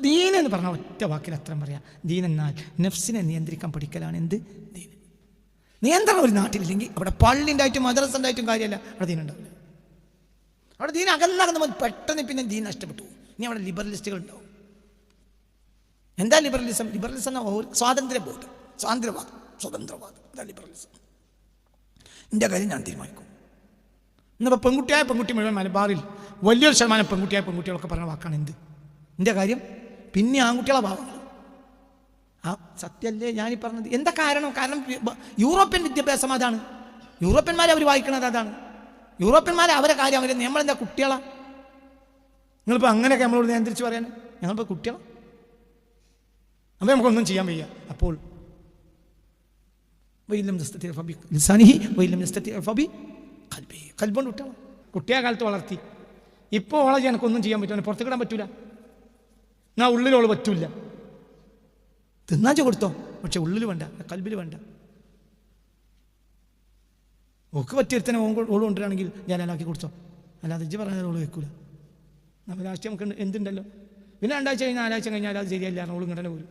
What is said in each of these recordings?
ദീൻ എന്ന് പറഞ്ഞാൽ ഒറ്റ വാക്കിൽ അത്ര പറയാം. ദീൻ എന്നാൽ നഫ്സിനെ നിയന്ത്രിക്കാൻ പഠിക്കലാണ്. എന്ത് ദീൻ? നിയന്ത്രണം ഒരു നാട്ടിലില്ലെങ്കിൽ അവിടെ പള്ളി ഉണ്ടായിട്ടും മദ്രസ ഉണ്ടായിട്ടും കാര്യമല്ല, അവിടെ ദീൻ ഉണ്ടാവില്ല. അവിടെ ദീൻ അകന്നകന്ന് പെട്ടെന്ന് പിന്നെ ദീൻ നഷ്ടപ്പെട്ടു. ഇനി അവിടെ ലിബറലിസ്റ്റുകൾ ഉണ്ടാവും. എന്താ ലിബറലിസം? ലിബറലിസം എന്ന സ്വാതന്ത്ര്യബോധം, സ്വാതന്ത്ര്യവാദം, സ്വതന്ത്രവാദം. അതാ ലിബറലിസം. എൻ്റെ കാര്യം ഞാൻ തീരുമാനിക്കും. ഇന്നിപ്പോൾ പെൺകുട്ടി മുഴുവൻ മലബാറിൽ വലിയൊരു ശതമാനം പെൺകുട്ടികളൊക്കെ പറഞ്ഞ വാക്കാണ് എന്ത്? എൻ്റെ കാര്യം. പിന്നെ ആൺകുട്ടികളെ ഭാവങ്ങൾ. ആ സത്യമല്ലേ ഞാനീ പറഞ്ഞത്? എന്താ കാരണം? യൂറോപ്യൻ വിദ്യാഭ്യാസം അതാണ്. യൂറോപ്യന്മാരെ അവർ വായിക്കണത് അതാണ്. യൂറോപ്യന്മാരെ അവരെ കാര്യം അവർ. നമ്മളെന്താ കുട്ടികളാ? നിങ്ങളിപ്പോൾ അങ്ങനെയൊക്കെ നമ്മളോട് നിയന്ത്രിച്ച് പറയാൻ? ഞങ്ങളിപ്പോൾ കുട്ടികളാ? അപ്പോൾ നമുക്കൊന്നും ചെയ്യാൻ വയ്യ. അപ്പോൾ കൽബുകൊണ്ട് വിട്ടാളാം. കുട്ടിയെ കാലത്ത് വളർത്തി. ഇപ്പോൾ ഓളെ എനിക്കൊന്നും ചെയ്യാൻ പറ്റില്ല, പുറത്തേക്കിടാൻ പറ്റൂല. എന്നാ ഉള്ളിലോള് പറ്റൂല. തിന്നാച്ച കൊടുത്തോ, പക്ഷെ ഉള്ളിൽ വേണ്ട, കൽബിൽ വേണ്ട. ഓക്ക് പറ്റിയൊരുത്തനെ ഓള് കൊണ്ടുവരാണെങ്കിൽ ഞാൻ അലാക്കി കൊടുത്തോ. അല്ലാതെ ഇജ്ജ് പറഞ്ഞാൽ ഓള് വെക്കൂല. നമ്മൾ രാഷ്ട്രീയം നമുക്ക് എന്തുണ്ടല്ലോ. പിന്നെ 2 ആഴ്ച കഴിഞ്ഞാൽ 4 ആഴ്ച കഴിഞ്ഞാൽ അത് ശരിയല്ല, ഓള് ഇങ്ങനെ പോരും.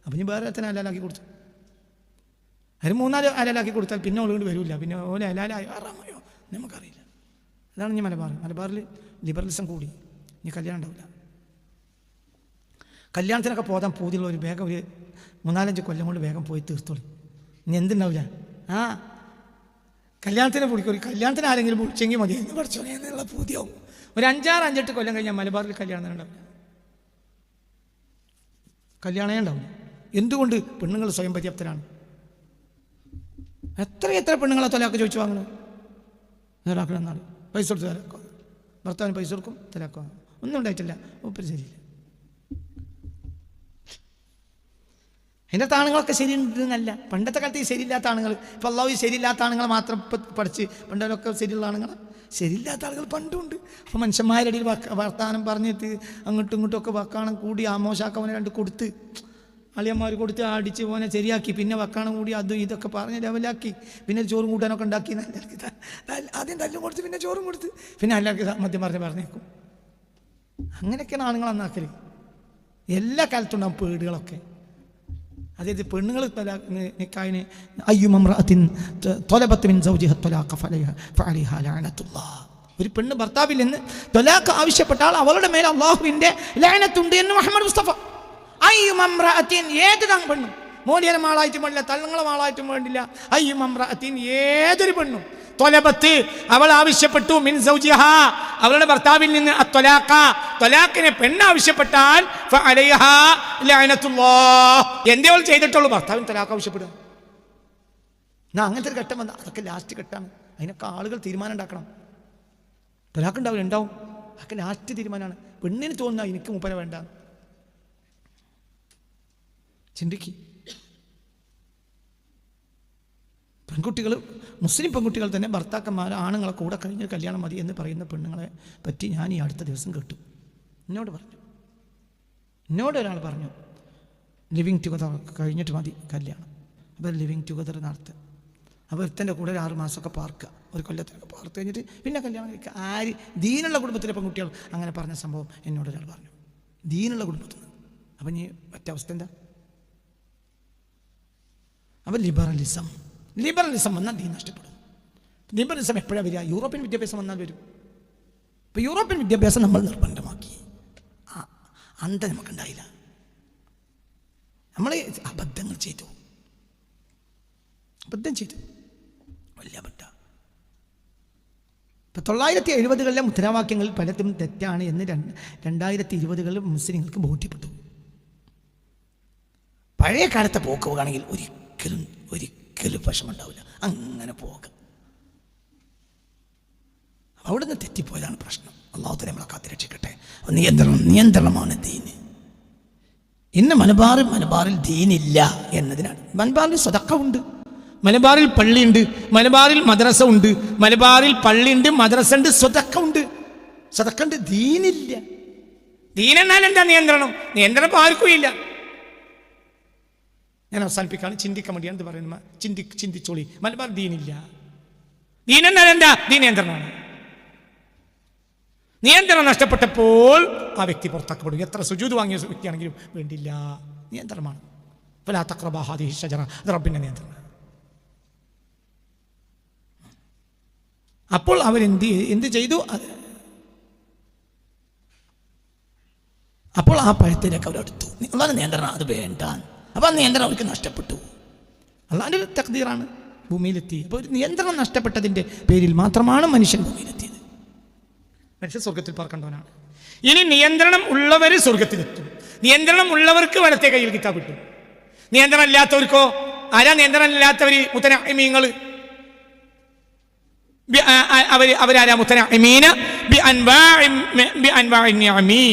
അപ്പം ഇനി വേറെ എത്ര അലാലാക്കി കൊടുത്തു. അതിന് 3-4 അലാലാക്കി കൊടുത്താൽ പിന്നെ ഓള് കൊണ്ട് വരില്ല. പിന്നെ ഓല അലാലായോ ആറാമയോ നമുക്കറിയില്ല. അതാണ് ഇനി മലബാറിൽ ലിബറലിസം കൂടി. ഇനി കല്യാണം ഉണ്ടാവില്ല. കല്യാണത്തിനൊക്കെ പോകാൻ പൂതിയുള്ള ഒരു വേഗം ഒരു 3-4 കൊല്ലം കൊണ്ട് വേഗം പോയി തീർത്തോളി. ഇനി എന്തുണ്ടാവില്ല. കല്യാണത്തിന് വിളിക്കും. കല്യാണത്തിന് ആരെങ്കിലും വിളിച്ചെങ്കിൽ മതി എന്ന് പഠിച്ചോനെ എന്നുള്ള പൂതിയാവും. ഒരു 5-8 കൊല്ലം കഴിഞ്ഞാൽ മലബാറിൽ കല്യാണം ഉണ്ടാവില്ല. കല്യാണമേ ഉണ്ടാവില്ല. എന്തുകൊണ്ട്? പെണ്ണുങ്ങൾ സ്വയം പര്യാപ്തരാണ്. എത്ര പെണ്ണുങ്ങളെ തലാക്ക് ചോദിച്ചു വാങ്ങണം. തലാക്കണമെന്നാണ്. പൈസ കൊടുത്ത് തലാക്കുക. ഭർത്താവിന് പൈസ കൊടുക്കും, തലാക്കുക. ഒന്നും ഉണ്ടായിട്ടില്ല. ഒപ്പര് ശരിയില്ല. അതിൻ്റെ ആണുങ്ങളൊക്കെ ശരിയുണ്ടെന്നല്ല. പണ്ടത്തെ കാലത്ത് ഈ ശരിയില്ലാത്ത ആണുങ്ങൾ, ഇപ്പം അള്ളാഹു ശരിയില്ലാത്ത ആണുങ്ങൾ മാത്രം പഠിച്ച് പണ്ടൊക്കെ ശരിയുള്ള ആണുങ്ങൾ, ശരിയില്ലാത്ത ആളുകൾ പണ്ടുണ്ട്. അപ്പോൾ മനുഷ്യന്മാരുടെ ഇടയിൽ വർത്താനം പറഞ്ഞിട്ട് അങ്ങോട്ടും ഇങ്ങോട്ടും ഒക്കെ വക്കാണം കൂടി ആമോശാക്കവനെ 2 കൊടുത്ത് അളിയന്മാർ കൊടുത്ത് അടിച്ച് പോനെ ശരിയാക്കി. പിന്നെ വക്കാണം കൂടി അതും ഇതൊക്കെ പറഞ്ഞ് ലെവലാക്കി. പിന്നെ ചോറും കൂട്ടാനൊക്കെ ഉണ്ടാക്കി. ആദ്യം തല്ലും കൊടുത്ത് പിന്നെ ചോറും കൊടുത്ത് പിന്നെ എല്ലാവർക്കും മദ്യം പറഞ്ഞേക്കും. അങ്ങനെയൊക്കെയാണ് ആണുങ്ങൾ അന്നാക്കൽ. എല്ലാ കാലത്തും ഉണ്ടാകും പേടുകളൊക്കെ. അതായത് പെണ്ണുങ്ങൾ നിക്കാഹിന് ഒരു പെണ്ണ് ഭർത്താവിൽ നിന്ന് ത്വലാഖ് ആവശ്യപ്പെട്ടാൽ അവളുടെ മേൽ അള്ളാഹുവിന്റെ ലഅനത്തുണ്ട് എന്ന് മുഹമ്മദ് മുസ്തഫ. ഏത് പെണ്ണും, മോലിയനും ആളായിട്ടും വേണ്ടില്ല, തള്ളങ്ങളും ആളായിട്ടും വേണ്ടില്ല, ഏതൊരു പെണ്ണും ത്വലബത്ത് അവൾ ആവശ്യപ്പെട്ടു മിൻ സൗജിഹാ അവളുടെ ഭർത്താവിൽ നിന്ന് ത്വലാഖിനെ പെണ്ണ് ആവശ്യപ്പെട്ടാൽ ഫഅലൈഹാ ലഅനത്തുല്ലാഹ്. എന്തേ അവൾ ചെയ്തിട്ടുള്ളൂ? ഭർത്താവിന് ത്വലാഖ് ആവശ്യപ്പെടുക. അങ്ങനത്തെ ഒരു ഘട്ടം വന്നാൽ അതൊക്കെ ലാസ്റ്റ് ഘട്ടമാണ്. അതിനൊക്കെ ആളുകൾ തീരുമാനം ഉണ്ടാക്കണം. ത്വലാഖ് ഉണ്ടാവില്ല, ഉണ്ടാവും. അതൊക്കെ ലാസ്റ്റ് തീരുമാനമാണ്. പെണ്ണിന് തോന്നുക എനിക്ക് മൂപ്പരെ വേണ്ട. ചിന്തിക്ക്. പെൺകുട്ടികൾ, മുസ്ലിം പെൺകുട്ടികൾ തന്നെ ഭർത്താക്കന്മാർ ആണുങ്ങളെ കൂടെ കഴിഞ്ഞ് കല്യാണം മതി എന്ന് പറയുന്ന പെണ്ണുങ്ങളെ പറ്റി ഞാൻ ഈ അടുത്ത ദിവസം കേട്ടു. എന്നോട് ഒരാൾ പറഞ്ഞു ലിവിങ് ടുഗദർ കഴിഞ്ഞിട്ട് മതി കല്യാണം. അപ്പോൾ ലിവിങ് ടുഗദർ നടത്തുക. അപ്പോൾ ഒരുത്തൻ്റെ കൂടെ 6 മാസമൊക്കെ പാർക്കുക, ഒരു കൊല്ലത്തിലൊക്കെ പാർത്ത് കഴിഞ്ഞിട്ട് പിന്നെ കല്യാണം കഴിക്കുക. ദീനുള്ള കുടുംബത്തിലെ പെൺകുട്ടികൾ അങ്ങനെ പറഞ്ഞ സംഭവം എന്നോട് ഒരാൾ പറഞ്ഞു. ദീനുള്ള കുടുംബത്തിൽ നിന്ന്. അപ്പം ഇനി മറ്റേ അവസ്ഥ എന്താ? അപ്പം ലിബറലിസം വന്നാൽ ദീൻ നഷ്ടപ്പെടും. ലിബറലിസം എപ്പോഴാണ് വരിക? യൂറോപ്യൻ വിദ്യാഭ്യാസം വന്നാൽ വരും. ഇപ്പോൾ യൂറോപ്യൻ വിദ്യാഭ്യാസം നമ്മൾ നിർബന്ധമാക്കി. അന്ത നമുക്കുണ്ടായില്ല. നമ്മൾ അബദ്ധം ചെയ്തു, വലിയ അബദ്ധം. ഇപ്പം 1970-കളിലെ മുദ്രാവാക്യങ്ങളിൽ പലതും തെറ്റാണ് എന്ന് 2020-കളിൽ മുസ്ലിങ്ങൾക്ക് ബോധ്യപ്പെട്ടു. പഴയ കാലത്തെ പോക്ക് പോകുകയാണെങ്കിൽ ഒരിക്കലും വിഷമമുണ്ടാവില്ല. അങ്ങനെ പോകാം. അവിടുന്ന് തെറ്റിപ്പോയതാണ് പ്രശ്നം. അള്ളാഹു തആല നമ്മളെ കാത്തുരക്ഷിക്കട്ടെ. നിയന്ത്രണമാണ് ദീന്. ഇന്ന് മലബാറിൽ ദീനില്ല എന്നതിനാണ്. മലബാറിൽ സദഖ ഉണ്ട്, മലബാറിൽ പള്ളിയുണ്ട്, മലബാറിൽ മദ്രസ ഉണ്ട്, മലബാറിൽ പള്ളിയുണ്ട്, മദ്രസ ഉണ്ട്, സദഖ ഉണ്ട്. ദീനില്ല. ദീനെന്നാൽ എന്താ? നിയന്ത്രണം ആർക്കും ഇല്ല. ഞാൻ അവസാനിപ്പിക്കാണ്. ചിന്തിക്കാൻ വേണ്ടിയാണ് ഇത് പറയുന്നത്. ചിന്തിച്ചോളി. മലബാർ ദീനില്ല. ദീനെന്നാൽ എന്താ? ദീൻ നിയന്ത്രണമാണ്. നിയന്ത്രണം നഷ്ടപ്പെട്ടപ്പോൾ ആ വ്യക്തി പുറത്താക്കപ്പെടും. എത്ര സുജൂദ് വാങ്ങിയ വ്യക്തിയാണെങ്കിലും വേണ്ടില്ല, നിയന്ത്രണമാണ്. ഫലാ തഖ്റബാ ഹാദിഹി ഷജറ, അത് റബ്ബിന്റെ നിയന്ത്രണം. അപ്പോൾ അവൻ എന്ത് ചെയ്തു? അപ്പോൾ ആ പഴത്തിലേക്ക് അവരെടുത്തു. അള്ളാഹുവിന്റെ നിയന്ത്രണം അത് വേണ്ട. അപ്പോൾ ആ നിയന്ത്രണം അവർക്ക് നഷ്ടപ്പെട്ടു. അള്ളാഹുവിന്റെ ഒരു തഖ്ദീറാണ്. ഭൂമിയിലെത്തി. അപ്പോൾ ഒരു നിയന്ത്രണം നഷ്ടപ്പെട്ടതിൻ്റെ പേരിൽ മാത്രമാണ് മനുഷ്യൻ ഭൂമിയിലെത്തിയത്. മനുഷ്യൻ സ്വർഗത്തിൽ പറക്കേണ്ടവനാണ്. ഇനി നിയന്ത്രണം ഉള്ളവർ സ്വർഗത്തിലെത്തും. നിയന്ത്രണം ഉള്ളവർക്ക് വലത്തെ കയ്യിൽ കിതാബ് കിട്ടും. നിയന്ത്രണം ഇല്ലാത്തവർക്കോ? ആരാ നിയന്ത്രണം ഇല്ലാത്തവർ? മുത്തനഈമീങ്ങൾ. അവരാരാ? മുത്തനഈമീന ബിഅൻവാഇൻ നിഅമി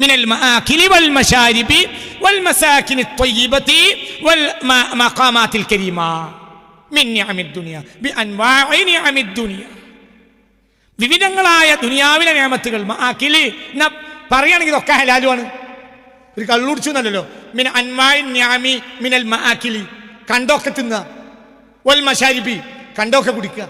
മിനൽ മആകിലി വൽ മശാരിബി വൽ മസാകിനി ത്വയ്യിബതി വൽ മഖാമാതിൽ കരീമ മിൻ നിഅമിദ് ദുനിയ ബിഅൻവാഇ നിഅമിദ് ദുനിയ. വിവിധങ്ങളായ ദുനിയാവിലെ നിയമത്തുകൾ. മആകിലി പറയുകയാണെങ്കിൽ ഇതൊക്കെ ഹലാലുമാണ്. ഒരു കള്ളുടിച്ചു എന്നല്ലോ. മിൻ അൻവാഇ നിഅമി മിനൽ മആകിലി, കണ്ടൊക്കെ തിന്നുക. വൽ മശാരിബി, കണ്ടൊക്കെ കുടിക്കുക.